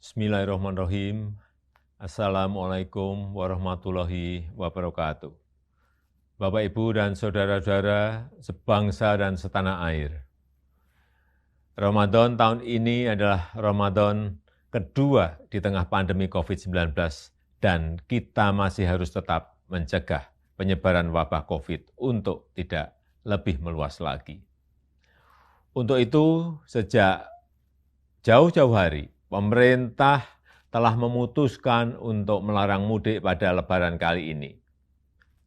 Bismillahirrahmanirrahim. Assalamualaikum warahmatullahi wabarakatuh. Bapak, Ibu, dan saudara-saudara sebangsa dan setanah air. Ramadan tahun ini adalah Ramadan kedua di tengah pandemi COVID-19 dan kita masih harus tetap mencegah penyebaran wabah COVID untuk tidak lebih meluas lagi. Untuk itu, sejak jauh-jauh hari, pemerintah telah memutuskan untuk melarang mudik pada Lebaran kali ini.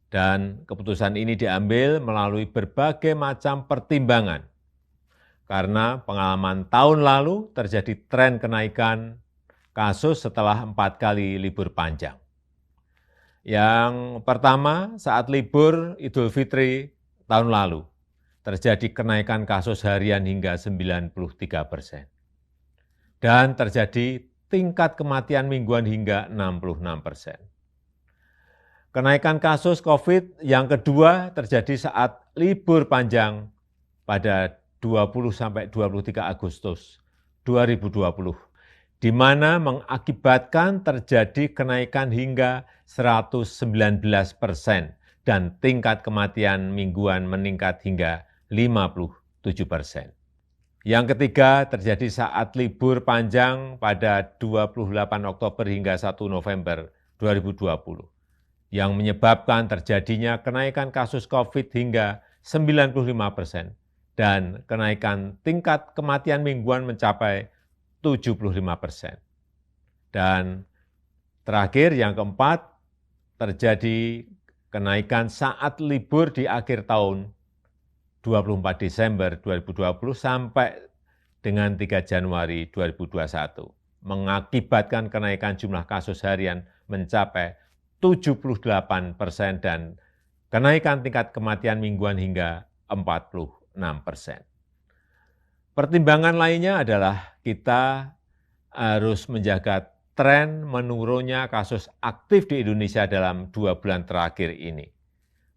Dan keputusan ini diambil melalui berbagai macam pertimbangan. Karena pengalaman tahun lalu terjadi tren kenaikan kasus setelah 4 kali libur panjang. Yang pertama, saat libur Idul Fitri tahun lalu, terjadi kenaikan kasus harian hingga 93%. Dan terjadi tingkat kematian mingguan hingga 66%. Kenaikan kasus COVID yang kedua terjadi saat libur panjang pada 20-23 Agustus 2020, di mana mengakibatkan terjadi kenaikan hingga 119% dan tingkat kematian mingguan meningkat hingga 57%. Yang ketiga terjadi saat libur panjang pada 28 Oktober hingga 1 November 2020, yang menyebabkan terjadinya kenaikan kasus COVID hingga 95% dan kenaikan tingkat kematian mingguan mencapai 75%. Dan terakhir yang keempat, terjadi kenaikan saat libur di akhir tahun 24 Desember 2020 sampai dengan 3 Januari 2021, mengakibatkan kenaikan jumlah kasus harian mencapai 78% dan kenaikan tingkat kematian mingguan hingga 46%. Pertimbangan lainnya adalah kita harus menjaga tren menurunnya kasus aktif di Indonesia dalam 2 bulan terakhir ini.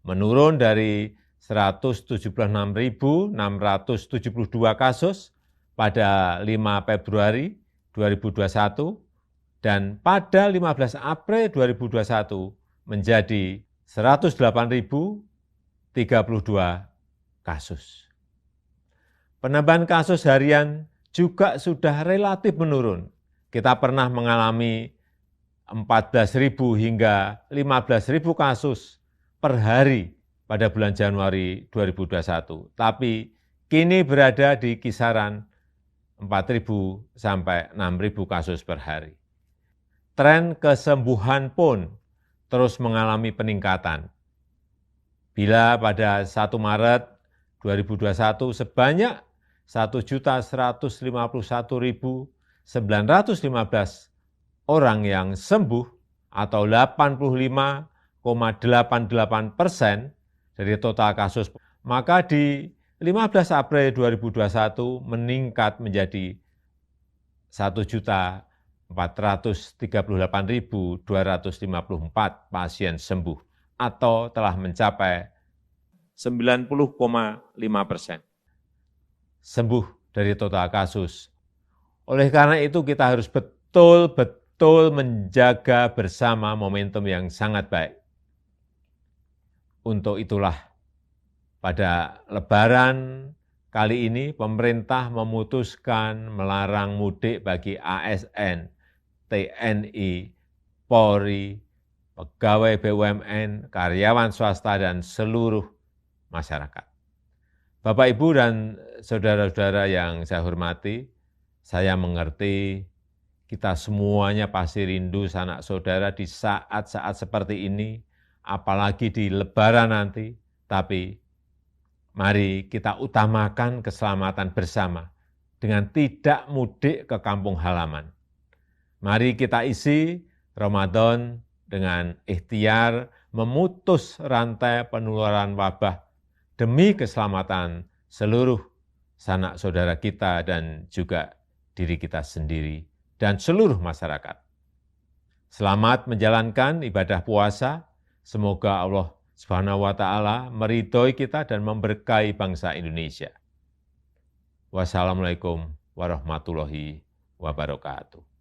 Menurun dari 176.672 kasus pada 5 Februari 2021 dan pada 15 April 2021 menjadi 108.032 kasus. Penambahan kasus harian juga sudah relatif menurun. Kita pernah mengalami 14.000 hingga 15.000 kasus per hari pada bulan Januari 2021. Tapi kini berada di kisaran 4.000 sampai 6.000 kasus per hari. Tren kesembuhan pun terus mengalami peningkatan. Bila pada 1 Maret 2021 sebanyak 1.151.915 orang yang sembuh atau 85,88% dari total kasus, maka di 15 April 2021 meningkat menjadi 1.438.254 pasien sembuh atau telah mencapai 90,5% sembuh dari total kasus. Oleh karena itu kita harus betul-betul menjaga bersama momentum yang sangat baik. Untuk itulah pada Lebaran kali ini pemerintah memutuskan melarang mudik bagi ASN, TNI, Polri, pegawai BUMN, karyawan swasta, dan seluruh masyarakat. Bapak, Ibu, dan saudara-saudara yang saya hormati, saya mengerti kita semuanya pasti rindu sanak saudara di saat-saat seperti ini, apalagi di Lebaran nanti. Tapi mari kita utamakan keselamatan bersama dengan tidak mudik ke kampung halaman. Mari kita isi Ramadan dengan ikhtiar memutus rantai penularan wabah demi keselamatan seluruh sanak saudara kita dan juga diri kita sendiri dan seluruh masyarakat. Selamat menjalankan ibadah puasa. Semoga Allah Subhanahu wa Ta'ala meridhoi kita dan memberkahi bangsa Indonesia. Wassalamualaikum warahmatullahi wabarakatuh.